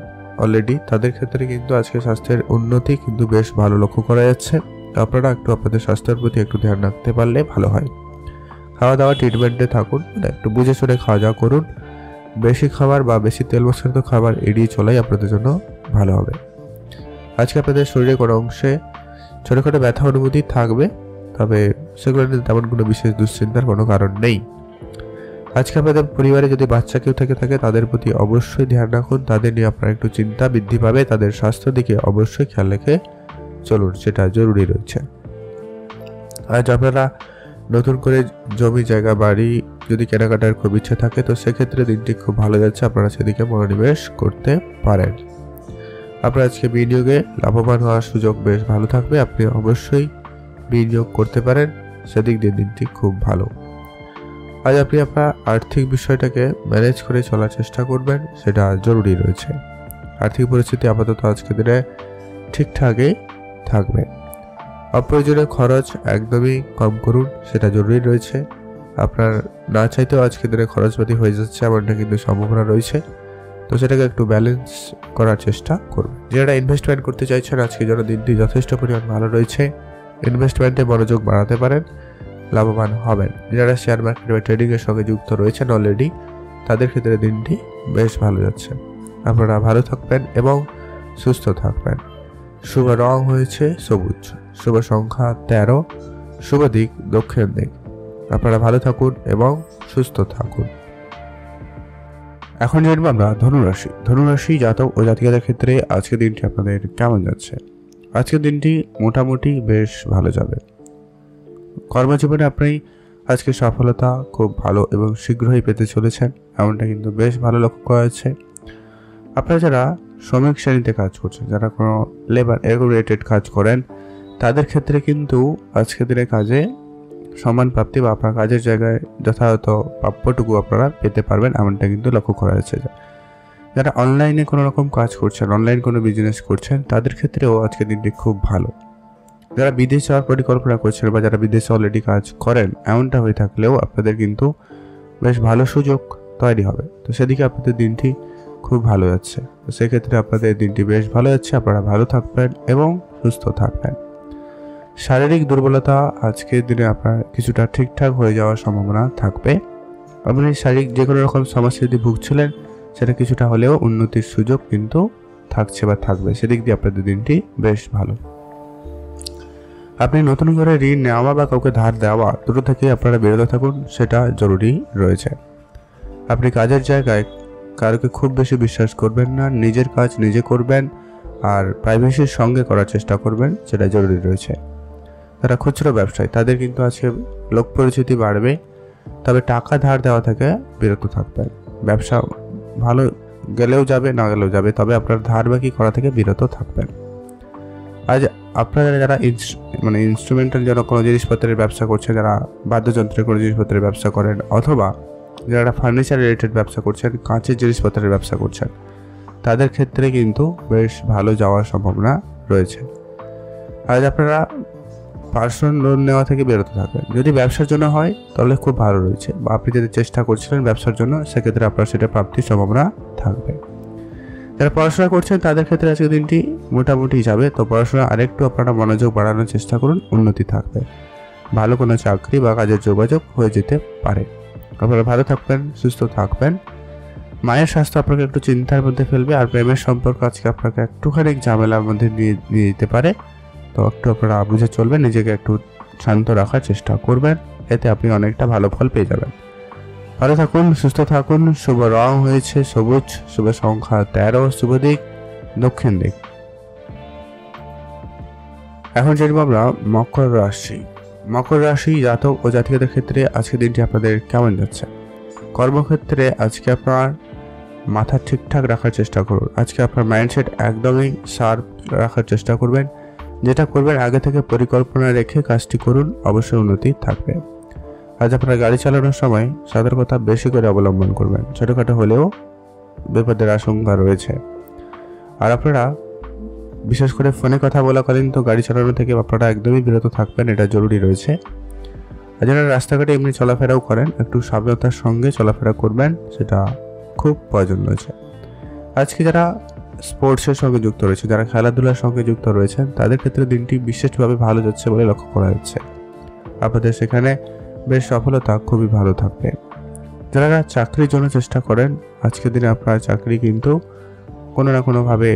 অলরেডি তাদের ক্ষেত্রে কিন্তু আজকে স্বাস্থ্যের উন্নতি কিন্তু বেশ ভালো লক্ষ্য করা যাচ্ছে। আপনারা একটু আপনাদের স্বাস্থ্যের প্রতি একটু ধ্যান রাখতে পারলে ভালো হয়। খাওয়া দাওয়া ট্রিটমেন্টে থাকুন, একটু বুঝে শুনে খাওয়া দাওয়া করুন। বেশি খাবার বা বেশি তেল মশলাযুক্ত খাবার এড়িয়ে চলাই আপনাদের জন্য ভালো হবে। আজকে আপনাদের শরীরে কোনো অংশে ছোটোখাটো ব্যথা অনুভূতি থাকবে, তবে সেগুলো নিয়ে তেমন কোনো বিশেষ দুশ্চিন্তার কোনো কারণ নেই। আজকে আপনাদের পরিবারে যদি বাচ্চা কেউ থেকে থাকে তাদের প্রতি অবশ্যই ধ্যান রাখুন, তাদের নিয়ে আপনার একটু চিন্তা বৃদ্ধি পাবে, তাদের স্বাস্থ্য দিকে অবশ্যই খেয়াল রেখে চলুন, সেটা জরুরি রয়েছে। আজ আপনারা নতুন করে জমি জায়গা বাড়ি যদি কেনাকাটার খুব ইচ্ছে থাকে তো সেক্ষেত্রে দিনটি খুব ভালো যাচ্ছে, আপনারা সেদিকে মনোনিবেশ করতে পারেন। আপনার আজকে বিনিয়োগে লাভবান হওয়ার সুযোগ বেশ ভালো থাকবে, আপনি অবশ্যই বিনিয়োগ করতে পারেন, সেদিক দিয়ে দিনটি খুব ভালো। আজ আপনি আপনার আর্থিক বিষয়টাকে ম্যানেজ করে চলার চেষ্টা করবেন, সেটা জরুরি রয়েছে। আর্থিক পরিস্থিতি আপাতত আজকে দিনে ঠিকঠাকই থাকবে। অপ্রয়োজনীয় খরচ একদমই কম করুন, সেটা জরুরি রয়েছে। আপনার না চাইতেও আজকে দিনে খরচপাতি হয়ে যাচ্ছে, এমনটা কিন্তু সম্ভাবনা রয়েছে, তো সেটাকে একটু ব্যালেন্স করার চেষ্টা করুন। যারা ইনভেস্টমেন্ট করতে চাইছেন আজকের জন্য দিনটি যথেষ্ট পরিমাণ ভালো রয়েছে, ইনভেস্টমেন্টে মনোযোগ বাড়াতে পারেন, লাভবান হবেন। যারা শেয়ার মার্কেট বা ট্রেডিংয়ের সঙ্গে যুক্ত রয়েছেন অলরেডি তাদের ক্ষেত্রে দিনটি বেশ ভালো যাচ্ছে। আপনারা ভালো থাকবেন এবং সুস্থ থাকবেন। শুভ রং হয়েছে সবুজ, শুভ সংখ্যা 13, শুভ দিক দক্ষিণ দিক। আপনারা ভালো থাকুন এবং সুস্থ থাকুন। এখন জানবো আমরা ধনুরাশি জাতক ও জাতিকাদের ক্ষেত্রে আজকের দিনটি আপনাদের কেমন যাচ্ছে। আজকের দিনটি মোটামুটি বেশ ভালো যাবে। কর্মজীবনে আপনি আজকে সফলতা খুব ভালো এবং শীঘ্রই পেতে চলেছেন, এমনটা কিন্তু বেশ ভালো লক্ষ্য করা যাচ্ছে। আপনারা যারা শ্রমিক শ্রেণীতে কাজ করছেন, যারা কোনো লেবার রিলেটেড কাজ করেন তাদের ক্ষেত্রে কিন্তু আজকের দিনে কাজে সমান প্রাপ্তি বা আপনার কাজের জায়গায় যথাযথ প্রাপ্যটুকু আপনারা পেতে পারবেন, এমনটা কিন্তু লক্ষ্য করা যাচ্ছে। যারা অনলাইনে কোনো রকম কাজ করছেন, অনলাইন কোনো বিজনেস করছেন তাদের ক্ষেত্রেও আজকের দিনটি খুব ভালো। যারা বিদেশ যাওয়ার পরিকল্পনা করছেন বা যারা বিদেশে অলরেডি কাজ করেন এমনটা হয়ে থাকলেও আপনাদের কিন্তু বেশ ভালো সুযোগ তৈরি হবে, তো সেদিকে আপনাদের দিনটি খুব ভালো যাচ্ছে। তো সেক্ষেত্রে আপনাদের দিনটি বেশ ভালো যাচ্ছে, আপনারা ভালো থাকবেন এবং সুস্থ থাকবেন। শারীরিক দুর্বলতা আজকের দিনে আপনার কিছুটা ঠিকঠাক হয়ে যাওয়ার সম্ভাবনা থাকবে। আপনি শারীরিক যে কোনো রকম সমস্যা যদি ভুগছিলেন সেটা কিছুটা হলেও উন্নতির সুযোগ কিন্তু থাকছে বা থাকবে, সেদিক দিয়ে আপনাদের দিনটি বেশ ভালো। আপনি নতুন করে ঋণ নেওয়া বা কাউকে ধার দেওয়া দুটো থেকে আপনারা বিরত থাকুন, সেটা জরুরি রয়েছে। আপনি কাজের জায়গায় কারোকে খুব বেশি বিশ্বাস করবেন না, নিজের কাজ নিজে করবেন আর প্রাইভেসির সঙ্গে করার চেষ্টা করবেন, সেটা জরুরি রয়েছে। যারা খুচরো ব্যবসায়ী তাদের কিন্তু আজকে লোক পরিচিতি বাড়বে, তবে টাকা ধার দেওয়া থেকে বিরত থাকবেন। ব্যবসা ভালো গেলেও যাবে না গেলেও যাবে, তবে আপনার ধার বাকি করা থেকে বিরত থাকবেন। আজ আপনারা যারা ইনস্ট্রুমেন্টাল যারা কোনো জিনিসপত্রের ব্যবসা করছেন, যারা বাদ্যযন্ত্রের কোনো জিনিসপত্রের ব্যবসা করেন অথবা যারা ফার্নিচার রিলেটেড ব্যবসা করছেন, কাঁচের জিনিসপত্রের ব্যবসা করছেন তাদের ক্ষেত্রে কিন্তু বেশ ভালো যাওয়ার সম্ভাবনা রয়েছে। আজ আপনারা পার্সোনাল লোন নেওয়া থেকে বিরত থাকবেন। যদি ব্যবসার জন্য হয় তাহলে খুব ভালো রয়েছে, বা আপনি যদি চেষ্টা করছিলেন ব্যবসার জন্য সেক্ষেত্রে আপনার সেটা প্রাপ্তির সম্ভাবনা থাকবে। যারা পড়াশোনা করছেন তাদের ক্ষেত্রে আজকের দিনটি মোটামুটি যাবে, তো পড়াশোনা আরেকটু আপনারা মনোযোগ বাড়ানোর চেষ্টা করুন, উন্নতি থাকবে। ভালো কোনো চাকরি বা কাজের যোগাযোগ হয়ে যেতে পারে। আপনারা ভালো থাকবেন, সুস্থ থাকবেন। মায়ের স্বাস্থ্য আপনাকে একটু চিন্তার মধ্যে ফেলবে, আর প্রেমের সম্পর্ক আজকে আপনাকে একটুখানি ঝামেলার মধ্যে নিয়ে যেতে পারে, তো একটু আপনারা বুঝে চলবেন, নিজেকে একটু শান্ত রাখার চেষ্টা করবেন, এতে আপনি অনেকটা ভালো ফল পেয়ে যাবেন। ভালো থাকুন, সুস্থ থাকুন। শুভ রং হয়েছে সবুজ, শুভ সংখ্যা 13, শুভ দিক দক্ষিণ দিক। এখন জানবো আমরা মকর রাশি। মকর রাশি জাতক ও জাতিকাদের ক্ষেত্রে আজকের দিনটি আপনাদের কেমন যাচ্ছে? কর্মক্ষেত্রে আজকে আপনার মাথা ঠিকঠাক রাখার চেষ্টা করুন। আজকে আপনার মাইন্ডসেট একদমই শার্প রাখার চেষ্টা করবেন। যেটা করবেন আগে থেকে পরিকল্পনা রেখে কাজটি করুন, অবশ্যই উন্নতি থাকবে। আজ আপনারা গাড়ি চালানোর সময় সতর্কতা বেশি করে অবলম্বন করবেন, ছোটোখাটো হলেও বিপদের আশঙ্কা রয়েছে। আর আপনারা বিশেষ করে ফোনে কথা বলাকালীন তো গাড়ি চালানো থেকে আপনারা একদমই বিরত থাকবেন, এটা জরুরি রয়েছে। আর যারা রাস্তাঘাটে এমনি চলাফেরাও করেন, একটু সাবধানতার সঙ্গে চলাফেরা করবেন, সেটা খুব প্রয়োজন রয়েছে। আজকে যারা স্পোর্টসের সঙ্গে যুক্ত রয়েছে, যারা খেলাধুলার সঙ্গে যুক্ত রয়েছেন, তাদের ক্ষেত্রে দিনটি বিশেষভাবে ভালো যাচ্ছে বলে লক্ষ্য করা যাচ্ছে। আপনাদের সেখানে বেশ সফলতা খুবই ভালো থাকবে। যারা চাকরির জন্য চেষ্টা করেন, আজকের দিনে আপনার চাকরি কিন্তু কোনো না কোনোভাবে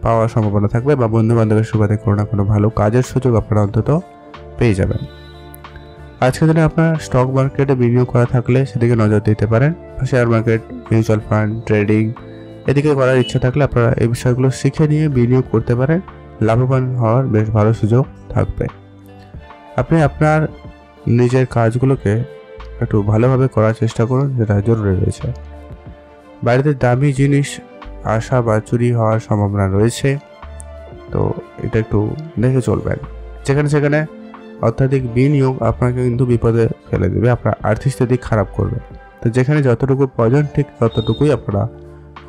পাওয়ার সম্ভাবনা থাকবে, বা বন্ধু বান্ধবের সুবাদে কোনো না কোনো ভালো কাজের সুযোগ আপনারা অন্তত পেয়ে যাবেন। আজকের দিনে আপনার স্টক মার্কেটে বিনিয়োগ করা থাকলে সেদিকে নজর দিতে পারেন। Share market, mutual fund, trading এদিকে করার ইচ্ছা থাকলে আপনারা এই বিষয়গুলো শিখে নিয়ে বিনিয়োগ করতে পারেন। লাভবান হওয়ার বেশ ভালো সুযোগ থাকবে। আপনি আপনার নিজের কাজগুলোকে একটু ভালোভাবে করার চেষ্টা করুন, যেটা জরুরি রয়েছে। বাড়িতে দামি জিনিস আসা বা চুরি হওয়ার সম্ভাবনা রয়েছে, তো এটা একটু দেখে চলবেন। যেখানে সেখানে অত্যাধিক বিনিয়োগ আপনাকে কিন্তু বিপদে ফেলে দেবে, আপনার আর্থিক স্থিতি খারাপ করবে। তো যেখানে যতটুকু প্রয়োজন ঠিক ততটুকুই আপনারা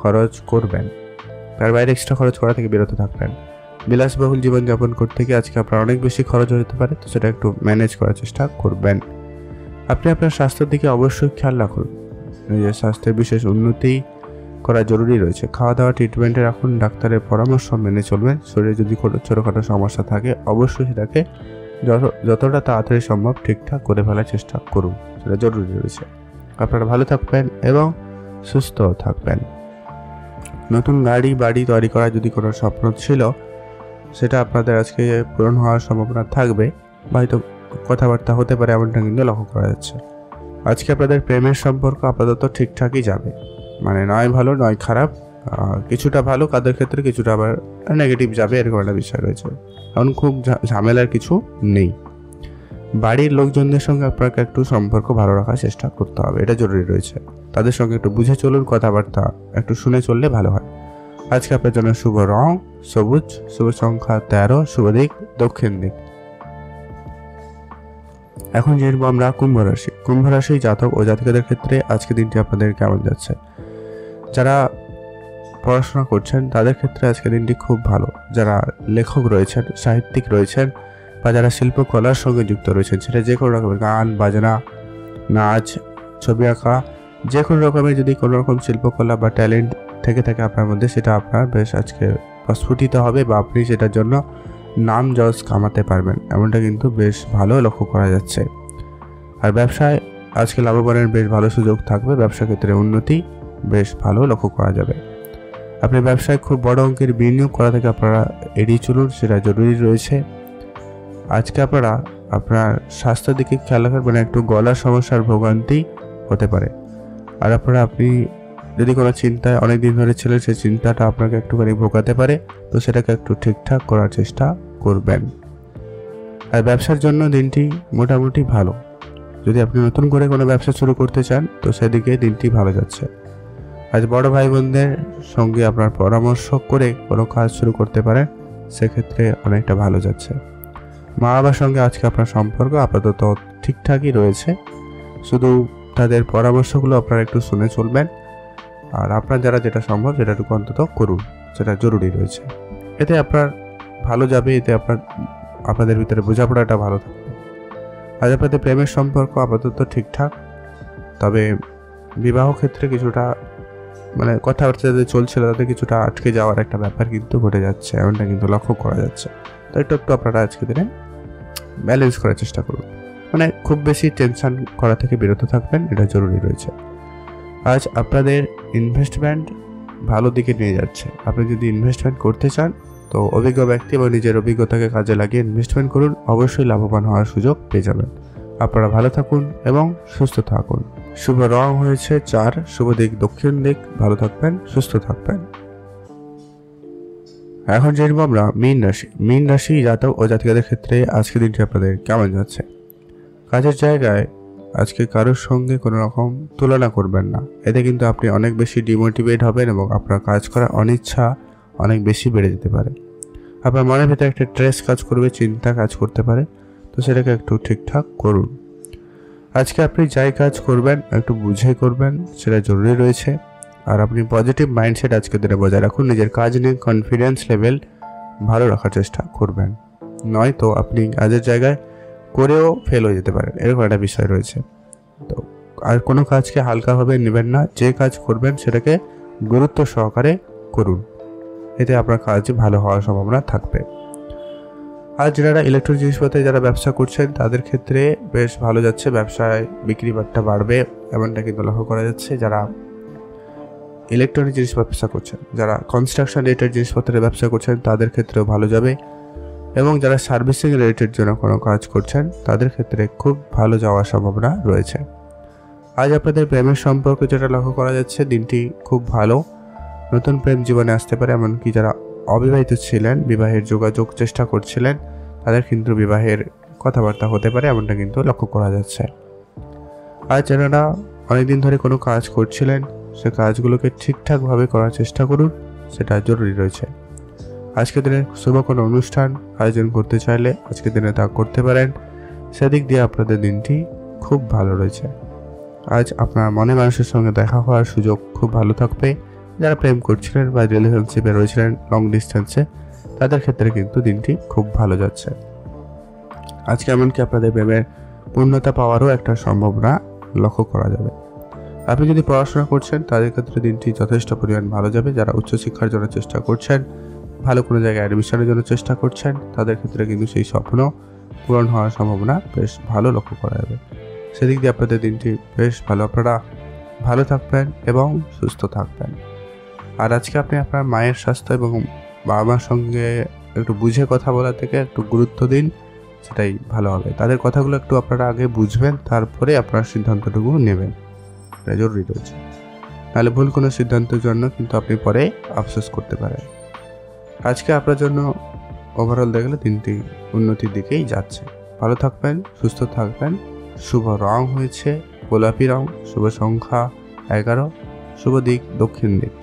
খরচ করবেন, তার বাইরে এক্সট্রা খরচ করা থেকে বিরত থাকবেন। বিলাসবহুল জীবনযাপন করতে গিয়ে আজকে আপনার অনেক বেশি খরচ হতে পারে, তো সেটা একটু ম্যানেজ করার চেষ্টা করবেন। আপনি আপনার স্বাস্থ্যের দিকে অবশ্যই খেয়াল রাখুন, নিজের স্বাস্থ্যের বিশেষ উন্নতি করা জরুরি রয়েছে। খাওয়া দাওয়া ট্রিটমেন্টে রাখুন, ডাক্তারের পরামর্শ মেনে চলবেন। শরীরে যদি কোনো ছোটোখাটো সমস্যা থাকে অবশ্যই সেটাকে যতটা তাড়াতাড়ি সম্ভব ঠিকঠাক করে ফেলার চেষ্টা করুন, সেটা জরুরি রয়েছে। আপনারা ভালো থাকবেন এবং সুস্থ থাকবেন। নতুন গাড়ি বাড়ি তৈরি করার যদি কোনো স্বপ্ন ছিল, সেটা আপনাদের আজকে পূরণ হওয়ার সম্ভাবনা থাকবে, বা হয়তো কথাবার্তা হতে পারে, এমনটা কিন্তু লক্ষ্য করা যাচ্ছে। আজকে আপনাদের প্রেমের সম্পর্ক আপাতত ঠিকঠাকই যাবে, মানে নয় ভালো নয় খারাপ, কিছুটা ভালো কাদের ক্ষেত্রে, কিছুটা আবার নেগেটিভ যাবে, এরকম একটা বিষয় রয়েছে। এখন খুব ঝামেলার কিছু নেই। বাড়ির লোকজনদের সঙ্গে আপনাকে একটু সম্পর্ক ভালো রাখার চেষ্টা করতে হবে, এটা জরুরি রয়েছে। তাদের সঙ্গে একটু বুঝে চলুন, কথাবার্তা একটু শুনে চললে ভালো হয়। আজকে আপনার জন্য শুভ রং সবুজ, শুভ সংখ্যা 13, শুভ দিক দক্ষিণ দিক। এখন জানবো আমরা কুম্ভ রাশি। কুম্ভ রাশি জাতক ও জাতিকাদের ক্ষেত্রে আজকে দিনটি আপনাদের কেমন যাচ্ছে? যারা পড়াশোনা করছেন তাদের ক্ষেত্রে আজকে দিনটি খুব ভালো। যারা লেখক রয়েছেন, সাহিত্যিক রয়েছেন, বা যারা শিল্পকলার সঙ্গে যুক্ত রয়েছেন, সেটা যে কোনো রকমের গান বাজনা, নাচ, ছবি আঁকা, যে কোনো রকমের যদি কোনো রকম শিল্পকলা বা ট্যালেন্ট থেকে থাকে আপনার মধ্যে, সেটা আপনার বেশ আজকে প্রস্ফুটিত হবে, বা আপনি সেটার জন্য নাম যশ কামাতে পারবেন, এমনটা কিন্তু বেশ ভালো লক্ষ্য করা যাচ্ছে। আর ব্যবসায় আজকে লাভবানের বেশ ভালো সুযোগ থাকবে, ব্যবসা ক্ষেত্রে উন্নতি বেশ ভালো লক্ষ্য করা যাবে। আপনি ব্যবসায় খুব বড় অঙ্কের বিনিয়োগ করা থেকে আপনারা এড়িয়ে চলুন, সেটা জরুরি রয়েছে। আজকে আপনারা আপনার স্বাস্থ্যের দিকে খেয়াল রাখবেন, একটু গলার সমস্যার ভোগান্তি হতে পারে। আর আপনি যদি কোনো চিন্তায় অনেক দিন ধরে ছিলেন, সেই চিন্তাটা আপনাকে একটুখানি ভোগাতে পারে, তো সেটাকে একটু ঠিকঠাক করার চেষ্টা করবেন। আর ব্যবসার জন্য দিনটি মোটামুটি ভালো। যদি আপনি নতুন করে কোনো ব্যবসা শুরু করতে চান, তো সেদিকে দিনটি ভালো যাচ্ছে। আজ বড় ভাই বোনদের সঙ্গে আপনার পরামর্শ করে কোনো কাজ শুরু করতে পারেন, সেক্ষেত্রে অনেকটা ভালো যাচ্ছে। মা বাবার সঙ্গে আজকে আপনার সম্পর্ক আপাতত ঠিকঠাকই রয়েছে, শুধু তাদের পরামর্শগুলো আপনারা একটু শুনে চলবেন। আর আপনার যারা যেটা সম্ভব সেটাটুকু অন্তত করুন, সেটা জরুরি রয়েছে। এতে আপনার ভালো যাবে, এতে আপনাদের ভিতরে বোঝাপড়াটা ভালো থাকবে। আজ আপনাদের প্রেমের সম্পর্ক আপাতত ঠিকঠাক, তবে বিবাহ ক্ষেত্রে কিছুটা মানে কথাবার্তা যাদের চলছিল তাদের কিছুটা আটকে যাওয়ার একটা ব্যাপার কিন্তু ঘটে যাচ্ছে, এমনটা কিন্তু লক্ষ্য করা যাচ্ছে। তো একটু আপনারা আজকে দিনে ব্যালেন্স করার চেষ্টা করুন, মানে খুব বেশি টেনশন করা থেকে বিরত থাকবেন, এটা জরুরি রয়েছে। আজ আপনাদের ইনভেস্টমেন্ট ভালো দিকে নিয়ে যাচ্ছে। আপনি যদি ইনভেস্টমেন্ট করতে চান, তো অভিজ্ঞ ব্যক্তি এবং নিজের অভিজ্ঞতাকে কাজে লাগিয়ে ইনভেস্টমেন্ট করুন, অবশ্যই লাভবান হওয়ার সুযোগ পেয়ে যাবেন। আপনারা ভালো থাকুন এবং সুস্থ থাকুন। শুভ রং হয়েছে 4, শুভ দিক দক্ষিণ দিক। ভালো থাকবেন, সুস্থ থাকবেন। এখন জানবো আমরা মীন রাশি। মীন রাশি জাতক ও জাতিকাদের ক্ষেত্রে আজকের দিনটি আপনাদের কেমন যাচ্ছে। কাজের জায়গায় আজকে কারোর সঙ্গে কোনো রকম তুলনা করবেন না, এতে কিন্তু আপনি অনেক বেশি ডিমোটিভেট হবেন এবং আপনার কাজ করার অনিচ্ছা অনেক বেশি বেড়ে যেতে পারে। আপনার মনের ভেতরে একটা স্ট্রেস কাজ করবে, চিন্তা কাজ করতে পারে, তো সেটাকে একটু ঠিকঠাক করুন। আজকে আপনি যাই কাজ করবেন একটু বুঝে করবেন, সেটা জরুরি রয়েছে। আর আপনি পজিটিভ মাইন্ডসেট আজকের দিনে বজায় রাখুন, নিজের কাজ নিয়ে কনফিডেন্স লেভেল ভালো রাখার চেষ্টা করবেন, নয়তো আপনি কাজের জায়গায় করেও ফেল হয়ে যেতে পারেন, এরকম একটা বিষয় রয়েছে। তো আর কোনো কাজকে হালকাভাবে নেবেন না, যে কাজ করবেন সেটাকে গুরুত্ব সহকারে করুন, এতে আপনার কাজ ভালো হওয়ার সম্ভাবনা থাকবে। আর যারা ইলেকট্রনিক জিনিসপত্রে যারা ব্যবসা করছেন তাদের ক্ষেত্রে বেশ ভালো যাচ্ছে, ব্যবসায় বিক্রি বাট্টা বাড়বে এমনটা কিন্তু লক্ষ্য করা যাচ্ছে। যারা ইলেকট্রনিক জিনিসপত্র ব্যবসা করছেন, যারা কনস্ট্রাকশন রিলেটেড জিনিসপত্রের ব্যবসা করছেন তাদের ক্ষেত্রেও ভালো যাবে, এবং যারা সার্ভিসিং রিলেটেড জন্য কোনো কাজ করছেন তাদের ক্ষেত্রে খুব ভালো যাওয়ার সম্ভাবনা রয়েছে। আজ আপনাদের প্রেমের সম্পর্ক যেটা লক্ষ্য করা যাচ্ছে, দিনটি খুব ভালো, নতুন প্রেম জীবনে আসতে পারে। এমনকি যারা অবিবাহিত ছিলেন, বিবাহের যোগাযোগ চেষ্টা করছিলেন, তাদের কিন্তু বিবাহের কথাবার্তা হতে পারে, এমনটা কিন্তু লক্ষ্য করা যাচ্ছে। আর যারা অনেকদিন ধরে কোনো কাজ করছিলেন, সে কাজগুলোকে ঠিকঠাকভাবে করার চেষ্টা করুন, সেটা জরুরি রয়েছে। আজকের দিনে শুভ কোনো অনুষ্ঠান আয়োজন করতে চাইলে আজকের দিনে তা করতে পারেন, সেদিক দিয়ে আপনাদের দিনটি খুব ভালো রয়েছে। আজ আপনার মনে মানুষের সঙ্গে দেখা হওয়ার সুযোগ খুব ভালো থাকবে। যারা প্রেম করছিলেন বা রিলেশনশিপে রয়েছিলেন লং ডিস্টেন্সে, তাদের ক্ষেত্রে কিন্তু দিনটি খুব ভালো যাচ্ছে। আজকে এমনকি আপনাদের প্রেমের পূর্ণতা পাওয়ারও একটা সম্ভাবনা লক্ষ্য করা যাবে। আপনি যদি পড়াশোনা করছেন তাদের ক্ষেত্রে দিনটি যথেষ্ট পরিমাণ ভালো যাবে। যারা উচ্চশিক্ষার জন্য চেষ্টা করছেন, ভালো কোনো জায়গায় অ্যাডমিশনের জন্য চেষ্টা করছেন, তাদের ক্ষেত্রে কিন্তু সেই স্বপ্ন পূরণ হওয়ার সম্ভাবনা বেশ ভালো লক্ষ্য করা যাবে। সেদিক দিয়ে আপনাদের দিনটি বেশ ভালো, আপনারা ভালো থাকবেন এবং সুস্থ থাকবেন। আর আজকে আপনি আপনার মায়ের স্বাস্থ্য এবং বাবা মার সঙ্গে একটু বুঝে কথা বলা থেকে একটু গুরুত্ব দিন, সেটাই ভালো হবে। তাদের কথাগুলো একটু আপনারা আগে বুঝবেন, তারপরে আপনার সিদ্ধান্তটুকু নেবেন, এটা জরুরি রয়েছে। নাহলে ভুল কোনো সিদ্ধান্তের জন্য কিন্তু আপনি পরে আফসোস করতে পারেন। আজকে আপনার জন্য ওভারঅল দেখলে দিনটি উন্নতির দিকেই যাচ্ছে। ভালো থাকবেন, সুস্থ থাকবেন। শুভ রং হয়েছে গোলাপি রং, শুভ সংখ্যা 11, শুভ দিক দক্ষিণ দিক।